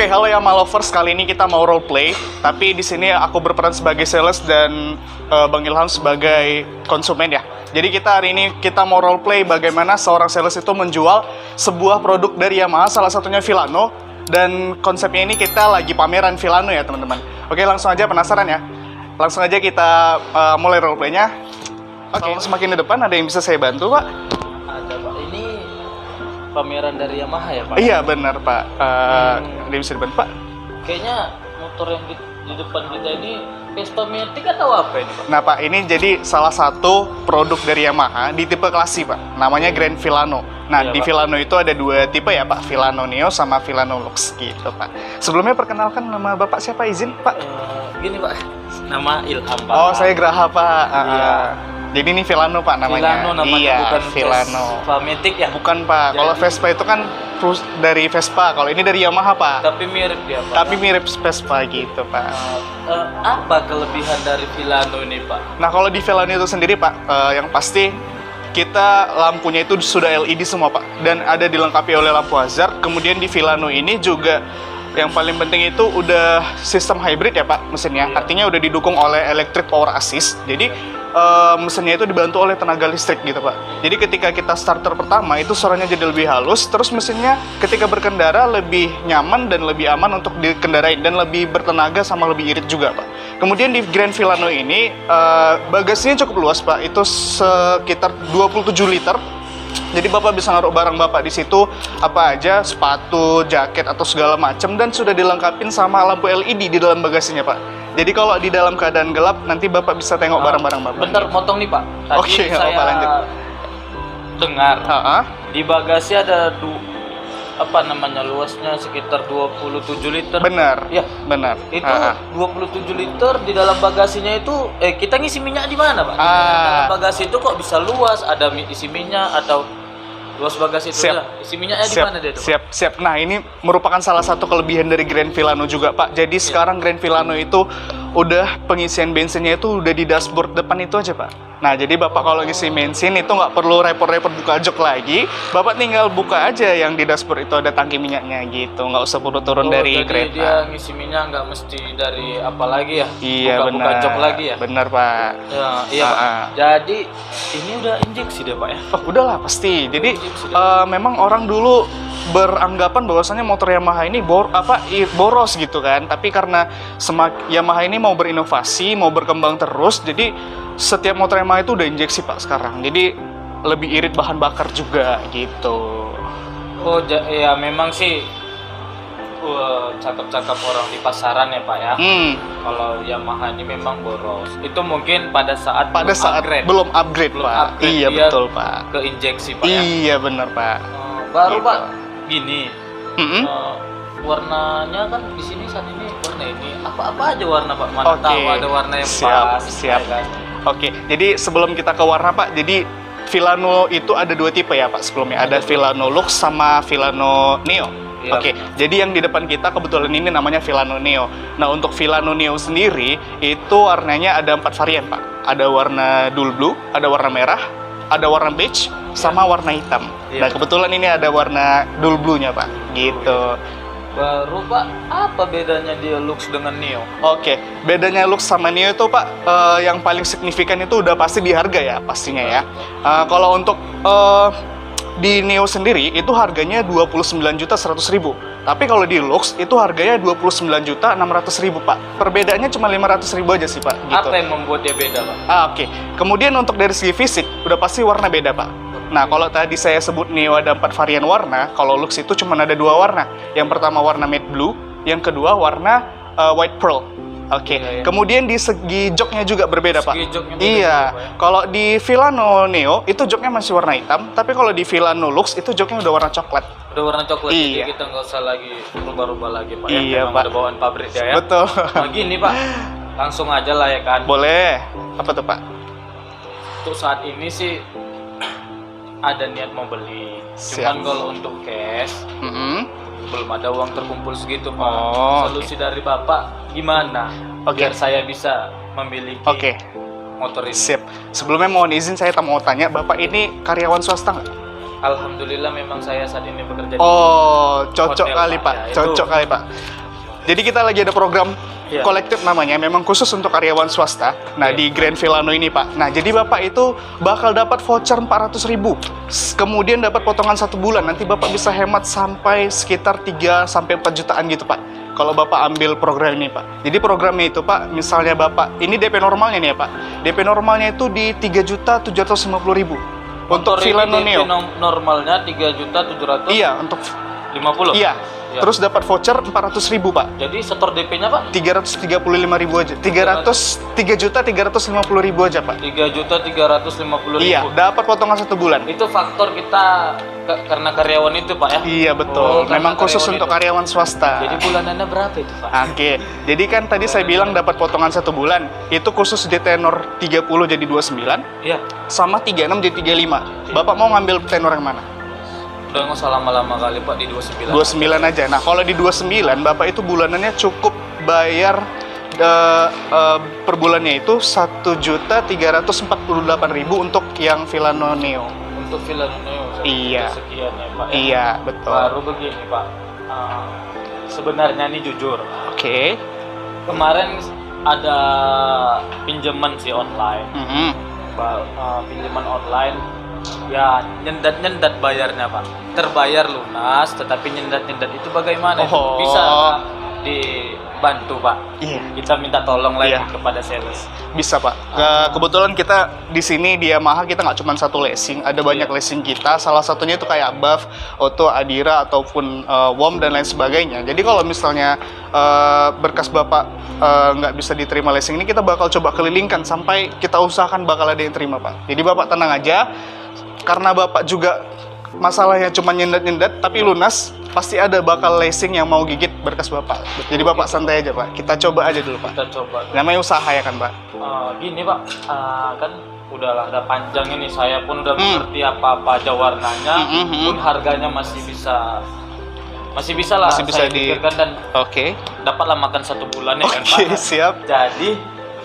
Oke, halo ya Malovers. Kali ini kita mau role play, tapi di sini aku berperan sebagai sales dan Bang Ilham sebagai konsumen ya. Jadi hari ini kita mau role play bagaimana seorang sales itu menjual sebuah produk dari Yamaha, salah satunya Filano. Dan konsepnya ini kita lagi pameran Filano ya teman-teman. Oke, langsung aja, penasaran ya? Langsung aja kita mulai role playnya. Oke, semakin di depan ada yang bisa saya bantu, Pak? Ada, Pak. Ini pameran dari Yamaha ya, Pak? Iya, benar, Pak. Ada yang bisa dibantu, Pak? Kayaknya motor yang di depan kita ini Vespa Matic atau apa ini, Pak? Nah, Pak, ini jadi salah satu produk dari Yamaha di tipe klasik, Pak. Namanya Grand Filano. Nah, Iya, di Pak. Filano itu ada dua tipe ya, Pak. Filano Neo sama Filano Lux gitu, Pak. Sebelumnya perkenalkan nama Bapak siapa, izin, Pak? Gini, Pak. Nama Ilham, Pak. Oh, saya Graha, Pak. Iya. Jadi ini Filano, Pak, namanya. Filano namanya, iya, bukan Filano. Vespa Matic ya? Bukan, Pak. Kalau Jadi- Vespa itu kan dari Vespa. Kalau ini dari Yamaha, Pak. Tapi mirip dia, Pak. Tapi mirip Vespa gitu, Pak. Apa kelebihan dari Filano ini, Pak? Nah, kalau di Filano itu sendiri, Pak, yang pasti kita lampunya itu sudah LED semua, Pak, dan ada dilengkapi oleh lampu hazard. Kemudian di Filano ini juga yang paling penting itu udah sistem hybrid ya, Pak, mesinnya. Iya. Artinya udah didukung oleh electric power assist. Jadi mesinnya itu dibantu oleh tenaga listrik gitu, Pak. Jadi ketika kita starter pertama itu suaranya jadi lebih halus, terus mesinnya ketika berkendara lebih nyaman dan lebih aman untuk dikendarain dan lebih bertenaga sama lebih irit juga, Pak. Kemudian di Grand Filano ini bagasinya cukup luas, Pak. Itu sekitar 27 liter. Jadi Bapak bisa naruh barang Bapak di situ apa aja, sepatu, jaket atau segala macam, dan sudah dilengkapin sama lampu LED di dalam bagasinya, Pak. Jadi kalau di dalam keadaan gelap nanti Bapak bisa tengok barang-barang Bapak. Bentar, motong nih, Pak. Tadi Oke, nggak saya apa-apa, lanjut. dengar Ha-ha. di bagasi ada luasnya sekitar 27 liter. Benar. Ya, Benar. itu Ha-ha. 27 liter di dalam bagasinya itu kita ngisi minyak di mana, Pak? Ah. Dalam bagasi itu kok bisa luas, ada isi minyak atau luas bagasi itu Siap. ya? Isi minyaknya di mana dia itu, Pak? Siap. Nah, ini merupakan salah satu kelebihan dari Grand Filano juga, Pak. Jadi sekarang Grand Filano itu udah pengisian bensinnya itu udah di dashboard depan itu aja, Pak. Nah, jadi Bapak kalau ngisi bensin itu nggak perlu repot-repot buka jok lagi. Bapak tinggal buka aja yang di dashboard itu ada tangki minyaknya gitu. Nggak usah perlu turun dari jadi kereta. dia ngisi minyak nggak mesti dari apa lagi ya? Iya, Buka benar. jok lagi ya? Benar, Pak. Ya, iya, Pak. Ah. Jadi ini udah injeksi deh, Pak ya? Oh, udahlah pasti. Jadi Sudah. memang orang dulu beranggapan bahwasanya motor Yamaha ini boros gitu kan. Tapi karena Yamaha ini mau berinovasi, mau berkembang terus, jadi setiap motor Yamaha itu udah injeksi, Pak, sekarang. Jadi lebih irit bahan bakar juga gitu. Oh, ya memang sih cakep-cakep orang di pasaran ya, Pak ya. Kalau Yamaha ini memang boros. Itu mungkin pada saat Belum upgrade, Pak. upgrade, Iya, dia betul, Pak. ke injeksi, Pak ya. Iya, benar, Pak. Baru, Gitu. Pak, gini. Mm-mm. Warnanya kan di sini saat ini warna ini apa aja warna, Pak? Mana Oke. tahu ada warna yang Siap, pas, siap. ya kan? Oke, jadi sebelum kita ke warna, Pak, jadi Filano itu ada dua tipe ya, Pak, sebelumnya. Ada Filano Lux sama Filano Neo. Iya. Oke, jadi yang di depan kita kebetulan ini namanya Filano Neo. Nah, untuk Filano Neo sendiri, itu warnanya ada 4 varian, Pak. Ada warna dual blue, ada warna merah, ada warna beige, sama warna hitam. Iya. Nah, kebetulan ini ada warna dual blue-nya, Pak. Gitu. Baru, Pak, apa bedanya dia Lux dengan Neo? Oke, bedanya Lux sama Neo itu, Pak, yang paling signifikan itu udah pasti di harga ya, pastinya ya. Kalau untuk di Neo sendiri itu harganya 29.100.000. Tapi kalau di Lux itu harganya 29.600.000, Pak. Perbedaannya cuma 500.000 aja sih, Pak. Gitu. Apa yang membuat dia beda, Pak? Oke. Kemudian untuk dari segi fisik udah pasti warna beda, Pak. Nah, kalau tadi saya sebut Neo ada 4 varian warna, kalau Lux itu cuma ada 2 warna. Yang pertama warna matte blue, yang kedua warna white pearl. Oke. Iya, iya. Kemudian di segi joknya juga berbeda, Pak. Segi joknya beda Iya. juga, Pak, ya? Kalau di Filano Neo itu joknya masih warna hitam, tapi kalau di Filano Lux itu joknya udah warna coklat. Udah warna coklat, Iya. jadi kita nggak usah lagi rubah-rubah lagi, Pak. Iya, Memang Pak. ada bawaan pabrik ya. Betul. Nah, gini, Pak, langsung aja lah ya kan. Boleh. Apa tuh, Pak? Untuk saat ini sih ada niat mau beli. Siap. Cuman kalau untuk cash Mm-mm. belum ada uang terkumpul segitu, Pak. Oh, Solusi dari Bapak gimana? Oke. Biar saya bisa memiliki Oke. motor ini. Sip. Sebelumnya mohon izin saya mau tanya, Bapak ini karyawan swasta nggak? Alhamdulillah memang saya saat ini bekerja di Oh, cocok hotel, kali Pak. Pak. Ya, Cocok itu. kali Pak. Jadi kita lagi ada program Iya. kolektif namanya, memang khusus untuk karyawan swasta. Nah, Iya. di Grand Villano ini Pak. Nah, jadi Bapak itu bakal dapat voucher 400.000. Kemudian dapat potongan 1 bulan. Nanti Bapak bisa hemat sampai sekitar 3 sampai 4 jutaan gitu Pak. Kalau Bapak ambil program ini Pak. Jadi programnya itu Pak, misalnya Bapak, ini DP normalnya nih ya Pak. DP normalnya itu di 3.750.000 untuk motor Villano ini Neo. normalnya 3.750.000. Iya, untuk iya. Iya. Terus dapat voucher 400.000 Pak. Jadi setor DP-nya Pak 335.000 aja. 3.350.000 aja Pak. 3.350.000. Iya, dapat potongan 1 bulan. Itu faktor kita karena karyawan itu Pak ya. Iya betul. Oh, karena Memang khusus karyawan untuk itu. karyawan swasta. Jadi bulanannya berapa itu Pak? Oke, jadi kan tadi saya bilang dapat potongan 1 bulan. Itu khusus di tenor 30 jadi 29, Iya. sama 36 jadi 35. Bapak mau ngambil tenor yang mana? Udah nggak usah lama-lama kali Pak di 29. 29 aja. Nah, kalau di 29 Bapak itu bulanannya cukup bayar per bulannya itu 1.348.000 untuk yang Villano Neo. Untuk Villano Neo. Iya. Sekian ya Pak. Ya. Iya, betul. Baru begini Pak. Sebenarnya ini jujur. Oke. Kemarin ada pinjaman sih online. Mhm. Pinjaman online ya nyendat bayarnya Pak, terbayar lunas tetapi nyendat itu bagaimana itu Oh. bisa dibantu Pak? Iya. Kita minta tolong lagi Iya. kepada sales. Bisa Pak. Kebetulan kita di sini di Yamaha kita nggak cuma satu leasing, ada banyak leasing kita. Salah satunya itu kayak BAF, Auto, Adira ataupun WOM dan lain sebagainya. Jadi kalau misalnya berkas Bapak nggak bisa diterima leasing ini, kita bakal coba kelilingkan sampai kita usahakan bakal ada yang terima Pak. Jadi Bapak tenang aja, karena Bapak juga masalahnya cuma nyendat-nyendat tapi lunas, pasti ada bakal leasing yang mau gigit berkas Bapak. Jadi Bapak santai aja Pak, kita coba aja dulu Pak. Kita coba. Namanya usaha ya kan Pak? Gini Pak, kan udahlah udah panjang ini, saya pun udah mengerti apa-apa aja warnanya, pun harganya masih bisa lah Masih bisa saya di- pikirkan dan Oke. dapatlah makan 1 bulan ya kan Pak. Oke, siap. Jadi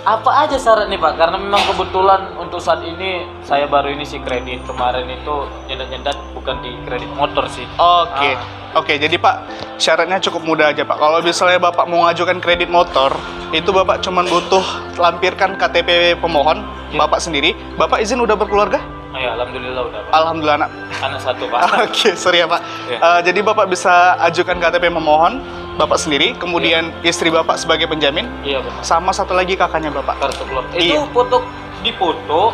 apa aja syarat nih Pak? Karena memang kebetulan untuk saat ini saya baru ini sih kredit, kemarin itu nyendat bukan di kredit motor sih. Oke. Oke, jadi Pak, syaratnya cukup mudah aja Pak. Kalau misalnya Bapak mau ngajukan kredit motor, itu Bapak cuma butuh lampirkan KTP pemohon, Iya. Bapak sendiri. Bapak izin udah berkeluarga? Ya alhamdulillah udah Pak. Alhamdulillah anak. Anak 1 Pak. Oke, sorry ya Pak. Iya. Jadi Bapak bisa ajukan KTP pemohon, Bapak sendiri, kemudian istri Bapak sebagai penjamin, Iya benar. sama satu lagi kakaknya Bapak. Kartu keluarga. Iya. Itu dipoto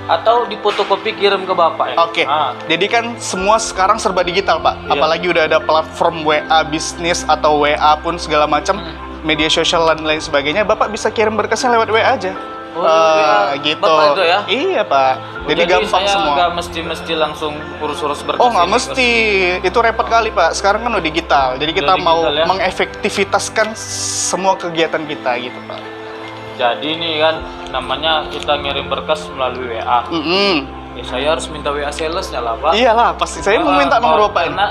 atau difotokopi kirim ke Bapak ya? Oke, jadi kan semua sekarang serba digital Pak. Iya. Apalagi udah ada platform WA bisnis atau WA pun segala macam, media sosial dan lain sebagainya. Bapak bisa kirim berkasnya lewat WA aja. Oh, WA gitu. Bapak itu ya? Iya Pak. Jadi gampang saya semua. nggak mesti langsung urus-urus berkas. Oh nggak ini, mesti, itu repot kali Pak. Sekarang kan udah digital, jadi kita Udah mau digital, ya? mengefektivitaskan semua kegiatan kita gitu Pak. Jadi ini kan namanya kita ngirim berkas melalui WA. Ya saya harus minta WA salesnya lah Pak. Iyalah, pasti saya mau minta nomor Bapak. Karena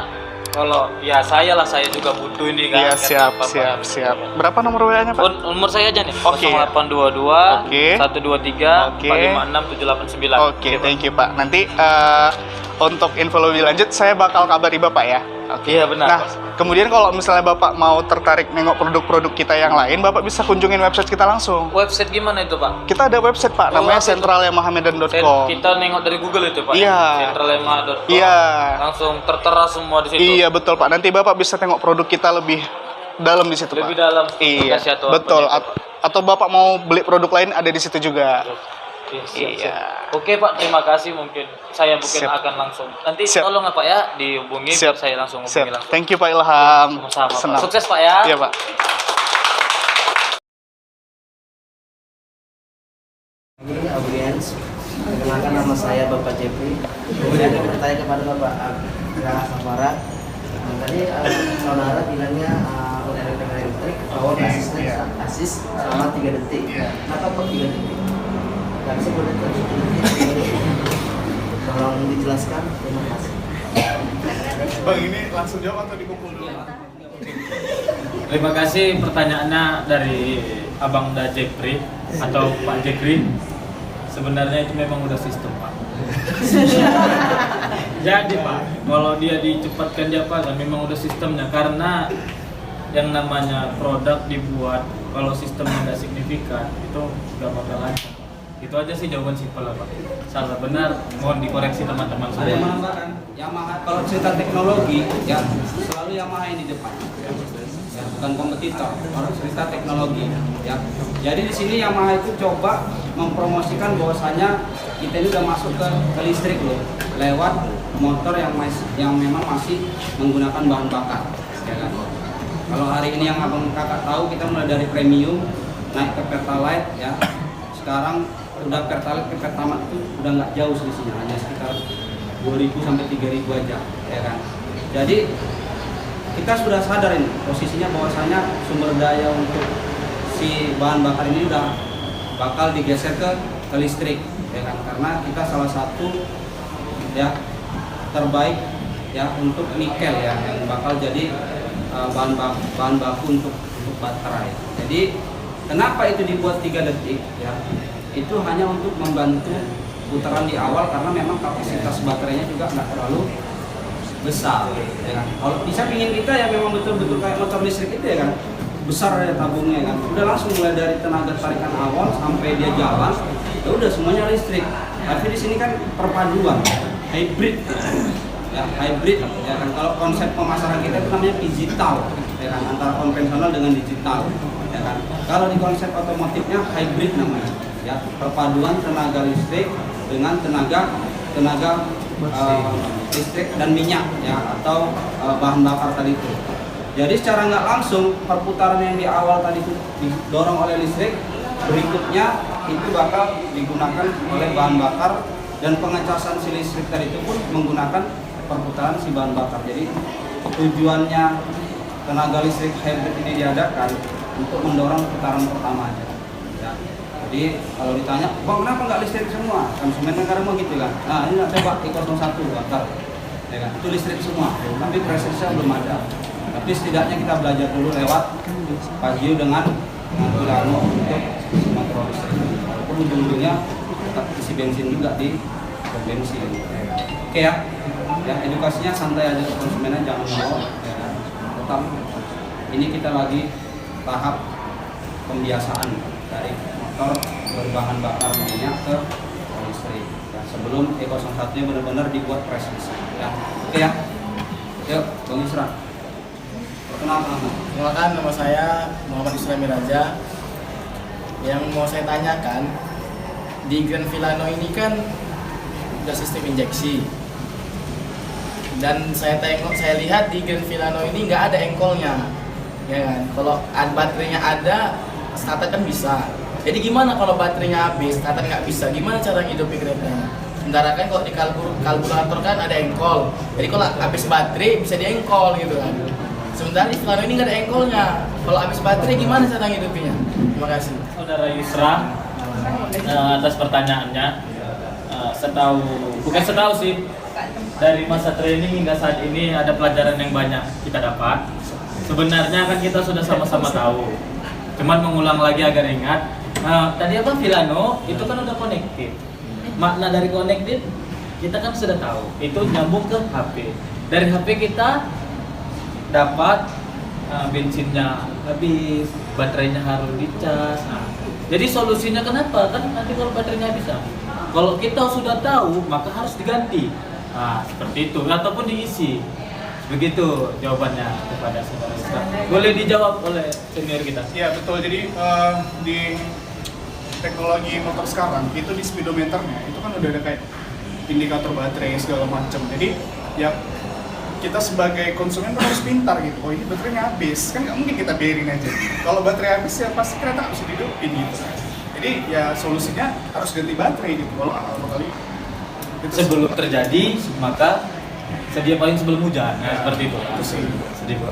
kalau ya saya juga butuh ini kan. Iya kan siap, apa-apa siap, ya. siap. Berapa nomor WA-nya Pak? Nomor saya aja nih. Oke. 0822 Oke. 123 Oke. 456 789. Oke, thank you Pak. Nanti untuk info lebih lanjut saya bakal kabari Bapak ya. Oke. Iya benar. Nah, kemudian kalau misalnya Bapak mau tertarik nengok produk-produk kita yang lain, Bapak bisa kunjungin website kita langsung. Website gimana itu Pak? Kita ada website Pak, Oh, namanya apa itu? centralyamahamedan.com. Kita nengok dari Google itu Pak. Iya. Centralyamaha.com. Iya. Langsung tertera semua di situ. Iya betul Pak. Nanti Bapak bisa tengok produk kita lebih dalam di situ Lebih Pak. dalam. Iya. spesifikasi atau Betul. apanya itu. Atau Bapak mau beli produk lain ada di situ juga. Oke, siap, Iya. siap. Oke Pak, terima kasih. Mungkin saya Siap. akan langsung. Nanti Siap. tolong Pak ya dihubungi Siap. biar saya langsung Siap. hubungi langsung. Thank you Pak Ilham. Sama-sama, Pak. Senang. Sukses Pak ya. Iya Pak. Ini audiens, perkenalkan nama saya Bapak Jeffrey. Kemudian saya bertanya kepada Bapak Agra Safara. Tadi saudara bilangnya elektrik power asis selama 3 detik. Kenapa kok 3 detik? Nggak bisa boleh terus 1 detik. Tolong dijelaskan. Terima kasih. Bang ini langsung jawab atau dikumpul dulu? Terima kasih pertanyaannya dari Abang Da Jeffrey atau Pak Jeffrey. Sebenarnya itu memang udah sistem Pak. Jadi Pak, kalau dia dicepatkan dia apa kan memang udah sistemnya, karena yang namanya produk dibuat kalau sistemnya nggak signifikan itu nggak bakal lancar. Itu aja sih jawaban simpel lah Pak. Salah benar mohon dikoreksi teman-teman Ada yang semua. menambahkan, Yamaha kalau cerita teknologi ya selalu Yamaha yang di depan. Ya, bukan kompetitor. Kalau cerita teknologi ya. Jadi di sini Yamaha itu coba mempromosikan bahwasanya kita ini udah masuk ke listrik loh, lewat motor yang memang masih menggunakan bahan bakar, ya kan? Kalau hari ini yang abang kakak tahu kita mulai dari premium naik ke pertalite ya. Sekarang udah pertalite ke pertamax itu udah nggak jauh selisihnya, hanya sekitar 2.000 sampai 3.000 aja, ya kan? Jadi kita sudah sadar ini posisinya bahwasanya sumber daya untuk si bahan bakar ini udah bakal digeser ke listrik, ya kan? Karena kita salah satu ya terbaik ya untuk nikel ya yang bakal jadi bahan baku untuk baterai. Jadi kenapa itu dibuat 3 detik ya? Itu hanya untuk membantu putaran di awal karena memang kapasitas baterainya juga nggak terlalu besar, ya kan? Kalau bisa pingin kita ya memang betul-betul kayak motor listrik itu ya kan, besar ya tabungnya kan. Udah langsung mulai dari tenaga tarikan awal sampai dia jalan, ya udah semuanya listrik. Tapi di sini kan perpaduan, hybrid, ya hybrid, ya kan. Kalau konsep pemasaran kita itu namanya digital, ya kan, antara konvensional dengan digital, ya kan. Kalau di konsep otomotifnya hybrid namanya, ya perpaduan tenaga listrik dengan tenaga listrik dan minyak ya atau bahan bakar tadi itu. Jadi secara nggak langsung perputaran yang di awal tadi itu didorong oleh listrik, berikutnya itu bakal digunakan oleh bahan bakar dan pengecasan si listrik tadi itu pun menggunakan perputaran si bahan bakar. Jadi tujuannya tenaga listrik hybrid ini diadakan untuk mendorong putaran pertama aja. Ya. Jadi kalau ditanya, bang kenapa nggak listrik semua? Konsumen negara mau gitu kan? Nah ini coba I01 bakar, ya kan? Itu listrik semua, tapi presisnya belum ada. Tapi setidaknya kita belajar dulu lewat Pajio dengan Vilano untuk motor listrik. Walaupun ujung-ujungnya tetap isi bensin juga di bensin. Oke ya, edukasinya santai aja ke konsumennya, jangan mau. Ya kan? Tetap ini kita lagi tahap pembiasaan dari motor berbahan bakar minyak ke listrik. Ya, sebelum E01-nya benar-benar dibuat presis. Ya, oke ya. Yuk, Bang Isra. Perkenalkan, nama saya Muhammad Isra Miraja. Yang mau saya tanyakan, di Grand Vilano ini kan udah sistem injeksi. Dan saya lihat di Grand Vilano ini nggak ada engkolnya, ya kan? Kalau baterainya ada, starter kan bisa. Jadi gimana kalau baterainya habis, starter nggak bisa? Gimana cara hidupin keretanya? Sementara kan kalau di karburator kan ada engkol. Jadi kalau habis baterai bisa diengkol gitu kan. Sementara di Vilano ini nggak ada engkolnya. Kalau habis baterai gimana cara hidupinnya? Terima kasih. Saudara Yusra, atas pertanyaannya, bukan setahu sih, dari masa training hingga saat ini ada pelajaran yang banyak kita dapat. Sebenarnya kan kita sudah sama-sama tahu, cuman mengulang lagi agar ingat. Tadi apa Vilano itu kan udah connected. Makna dari connected kita kan sudah tahu, itu nyambung ke HP. Dari HP kita dapat bensinnya habis, baterainya harus dicas. Jadi solusinya kenapa? Kan nanti kalau baterainya habis, kalau kita sudah tahu maka harus diganti. Seperti itu, ataupun diisi. Begitu jawabannya kepada saudara Isra. Boleh dijawab oleh senior kita. Iya betul, jadi di teknologi motor sekarang itu di speedometernya itu kan udah ada kayak indikator baterai segala macam. Jadi ya kita sebagai konsumen harus pintar gitu. Oh ini baterainya habis, kan nggak mungkin kita biarin aja. Kalau baterai habis ya pasti kereta harus dihidupin gitu. Jadi ya solusinya harus ganti baterai gitu. Kalau kali itu Sebelum terjadi maka sedia payung sebelum hujan. Seperti itu. itu sih. Sedih, Bro.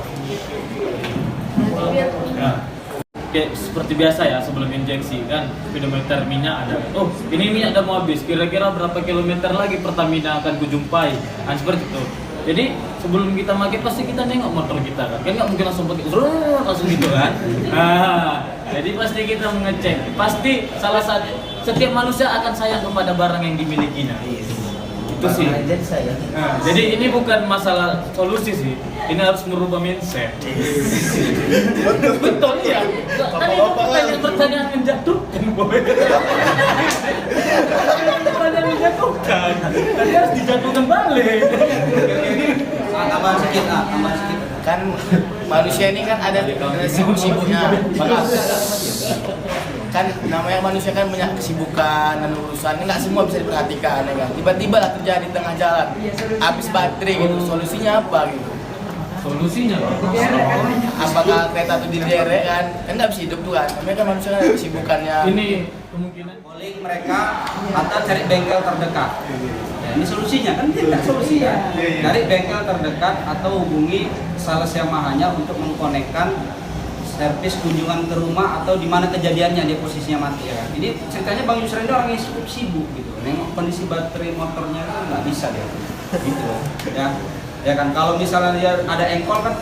Oke, seperti biasa ya, sebelum injeksi kan speedometer minyak ada. Oh, ini minyak udah mau habis. Kira-kira berapa kilometer lagi Pertamina akan kujumpai? Seperti itu. Jadi sebelum kita pakai pasti kita nengok motor kita kan. Kan nggak mungkin langsung pakai langsung gitu kan. Jadi pasti kita mengecek. Pasti setiap manusia akan sayang kepada barang yang dimilikinya. Itu Itu sih. Jadi saya. Nah, jadi ini bukan masalah solusi sih, ini harus merubah mindset. Betul ya. Tadi pertanyaan menjatuhkan, boy. Pertanyaan menjatuhkan. Tadi harus dijatuhkan balik. Tambah sedikit, tambah sedikit. Kan manusia ini kan ada sibuk-sibuknya. Kan namanya manusia kan banyak kesibukan dan urusan, nggak semua bisa diperhatikan ya kan. Tiba-tiba lah terjadi di tengah jalan habis baterai gitu, solusinya apa gitu? Solusinya Apakah kereta itu diderek kan nggak bisa hidup tuh kan, namanya kan manusia kan ada kesibukannya. ini kemungkinan Calling mereka atau cari bengkel terdekat. Ya, ini solusinya kan tidak solusinya. Cari bengkel terdekat atau hubungi sales Yamaha-nya untuk mengkonekkan servis kunjungan ke rumah atau di mana kejadiannya dia posisinya mati ya kan. Ini ceritanya Bang Yusra ini orang yang cukup sibuk gitu. Nengok kondisi baterai motornya kan nggak bisa dia. Gitu loh. Ya kan kalau misalnya dia ada engkol kan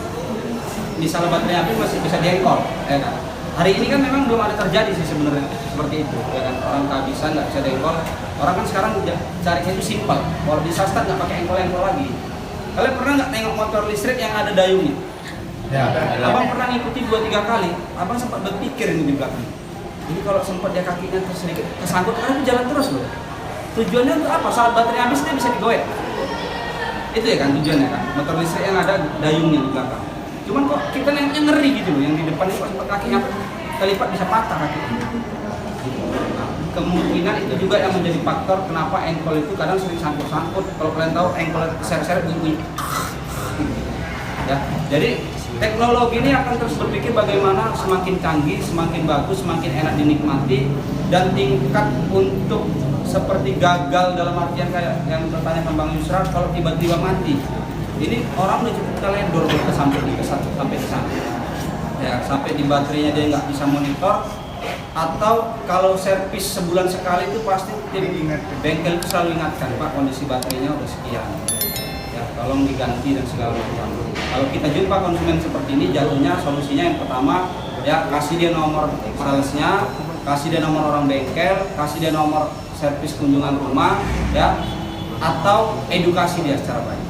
misalnya baterainya habis masih bisa diengkol ya kan. Hari ini kan memang belum ada terjadi sih sebenarnya seperti itu ya kan. Orang kehabisan nggak bisa diengkol. Orang kan sekarang carinya itu simpel. Kalau di Sastra nggak pakai engkol lagi. Kalian pernah nggak tengok motor listrik yang ada dayungnya? ya, Abang pernah ngikuti 2-3 kali, abang sempat berpikir ini di belakang. Ini kalau sempat dia kakinya sedikit kesangkut, karena jalan terus loh. Tujuannya untuk apa? Saat baterai habis dia bisa digoyek. Itu ya kan tujuannya kan, motor listrik yang ada dayungnya di belakang. Cuman kok kita nengoknya ngeri gitu loh, yang di depan itu sempat kakinya kelipat bisa patah kakinya. Kemungkinan itu juga yang menjadi faktor kenapa engkol itu kadang sering sangkut-sangkut. Kalau kalian tahu engkol seret-seret bunyi. Ya, jadi teknologi ini akan terus berpikir bagaimana semakin canggih, semakin bagus, semakin enak dinikmati, dan tingkat untuk seperti gagal dalam artian kayak yang bertanyakan Bang Yusra, kalau tiba-tiba mati, ini orang udah cukup teledor sampai di sana, ya sampai di baterainya dia nggak bisa monitor, atau kalau servis sebulan sekali itu pasti tim bengkel itu selalu ingatkan, Pak kondisi baterainya udah sekian. Tolong diganti dan segala macam. Kalau kita jumpa konsumen seperti ini, jatuhnya solusinya yang pertama ya kasih dia nomor salesnya, kasih dia nomor orang bengkel, kasih dia nomor servis kunjungan rumah, ya, atau edukasi dia secara baik.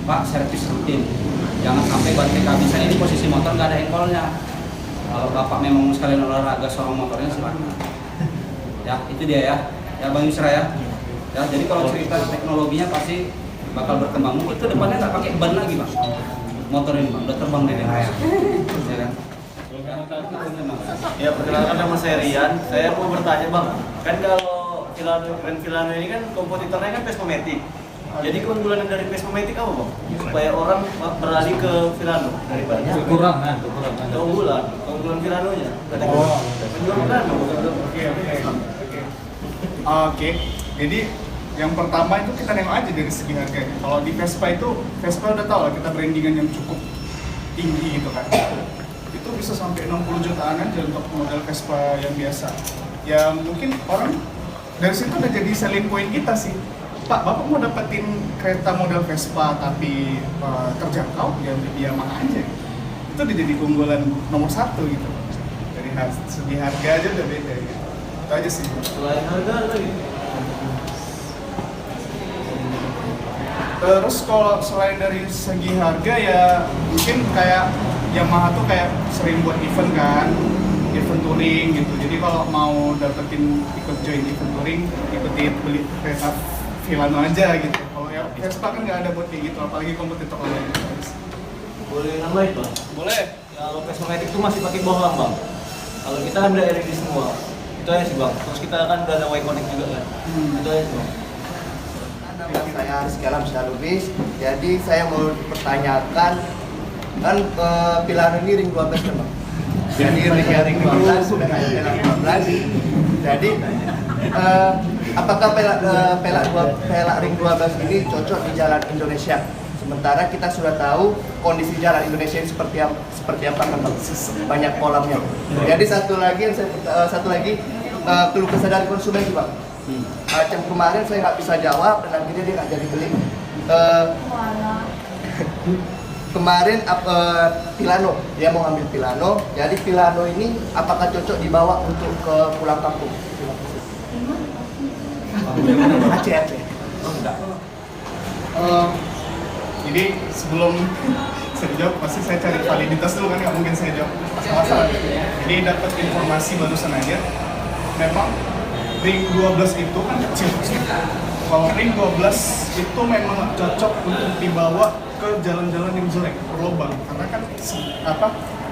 Pak, servis rutin, jangan sampai baterai kehabisan. Ini posisi motor nggak ada engkolnya. Kalau bapak memang sekalian olahraga seorang motornya silakan. Ya, itu dia ya, ya Bang Yusra ya. Ya, jadi kalau cerita teknologinya pasti bakal berkembang. Mungkin ke depannya nggak pakai ban lagi bang, motor ini bang, udah terbang dari ya kan? Ya perkenalkan nama saya Rian. Saya mau bertanya bang, kan kalau Grand Filano ini kan kompetitornya kan Vespa-Matic. Jadi keunggulan dari Vespa-Matic apa bang? Supaya orang beralih ke Filano daripada kekurangan. keunggulan Filanonya. Menjual Filano. Oke. Jadi yang pertama itu kita nengok aja dari segi harganya. Kalau di Vespa itu, Vespa udah tau lah kita brandingan yang cukup tinggi gitu kan. Itu bisa sampai 60 jutaan aja untuk model Vespa yang biasa. Ya mungkin orang dari situ udah jadi selling point kita sih. Pak, Bapak mau dapetin kereta model Vespa tapi terjangkau, ya beli Yamaha aja. Itu udah jadi keunggulan nomor 1 gitu. Dari segi harga aja udah beda gitu. Itu aja sih. Selain harga lagi. Terus kalau selain dari segi harga ya mungkin kayak Yamaha tuh kayak sering buat event kan, event touring gitu. Jadi kalau mau dapetin ikut join event touring, ikutin beli kereta Filano aja gitu. Kalau ya Vespa kan nggak ada buat kayak gitu, apalagi kompetitor lain. Boleh nambahin bang? Boleh. Kalau Vespa-Matic itu masih pakai bohlam bang. Kalau kita kan udah LED semua. Itu aja sih bang. Terus kita kan udah ada Y-Connect juga kan. Itu aja sih bang. Nama saya Rizky Lubis. Jadi saya mau pertanyakan kan Filano ini ring 12 kan bang? Jadi ring 12 sudah ada pelak 12. Jadi apakah pelak ring 12 ini cocok di jalan Indonesia? Sementara kita sudah tahu kondisi jalan Indonesia ini seperti apa kan bang? Banyak kolamnya. Jadi satu lagi keluh kesah dari konsumen sih bang. Macam kemarin saya nggak bisa jawab dan akhirnya dia nggak jadi beli. Kemarin Filano, dia mau ambil Filano. Jadi Filano ini apakah cocok dibawa untuk ke pulang kampung? Aceh. Jadi sebelum saya jawab, pasti saya cari validitas dulu kan, nggak mungkin saya jawab asal-asalan. Jadi dapat informasi barusan aja, memang ring 12 itu kan kecil. Kalau ring 12 itu memang cocok untuk dibawa ke jalan-jalan yang jelek, berlubang, karena kan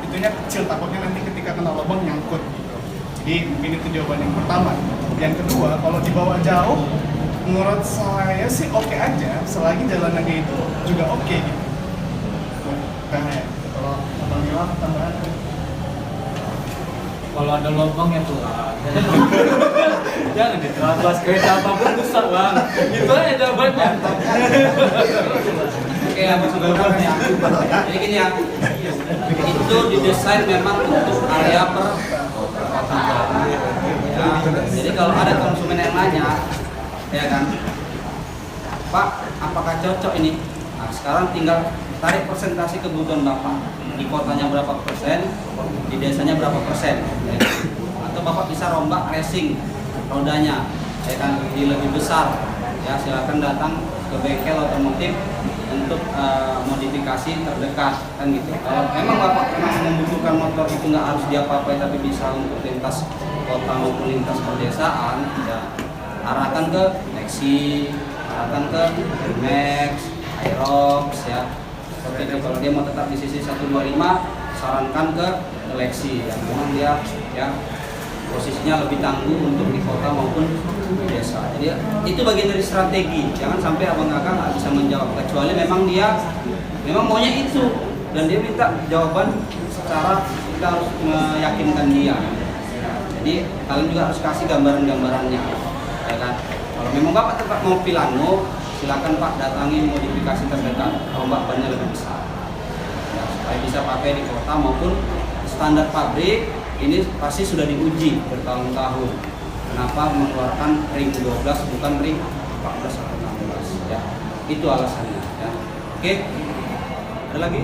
itunya kecil, takutnya nanti ketika kena lubang nyangkut gitu. Jadi mungkin itu jawaban yang pertama. Yang kedua, kalau dibawa jauh, menurut saya sih oke aja, selagi jalanannya itu juga oke gitu. Nah, kalau Abang Ilham tambahan. Kalau ada lubang ya Tuhan. Jangan diterabas kereta apapun rusak bang. Itu aja jawabannya. Oke, habis beberapa ya. Jadi gini ya, itu didesain memang untuk area per kota. Ya, jadi kalau ada konsumen yang nanya, ya kan, Pak, apakah cocok ini? Nah, sekarang tinggal tarik persentase kebutuhan Bapak. Di kotanya berapa persen, di desanya berapa persen. Ya. Atau Bapak bisa rombak racing rodanya, ya kan, di lebih besar. Ya, silakan datang ke bengkel otomotif untuk modifikasi terdekat, kan gitu. Kalau memang Bapak memang membutuhkan motor itu nggak harus diapa-apain tapi bisa untuk lintas kota maupun lintas perdesaan, ya arahkan ke Lexi, arahkan ke Max, Aerox, ya. Seperti itu. Kalau dia mau tetap di sisi 125, sarankan ke Lexi, yang memang dia ya posisinya lebih tangguh untuk di kota maupun di desa. Jadi itu bagian dari strategi. Jangan sampai abang kakak nggak bisa menjawab, kecuali memang dia memang maunya itu dan dia minta jawaban secara kita harus meyakinkan dia. Nah, jadi kalian juga harus kasih gambaran-gambarannya, ya kan? Kalau memang bapak tetap mau Filano, silakan Pak datangi modifikasi terdekat, rombak bannya lebih besar, ya, supaya bisa pakai di kota maupun standar pabrik. Ini pasti sudah diuji bertahun-tahun. Kenapa mengeluarkan ring 12 bukan ring 14 atau 16? Ya, itu alasannya. Ya. Oke, ada lagi?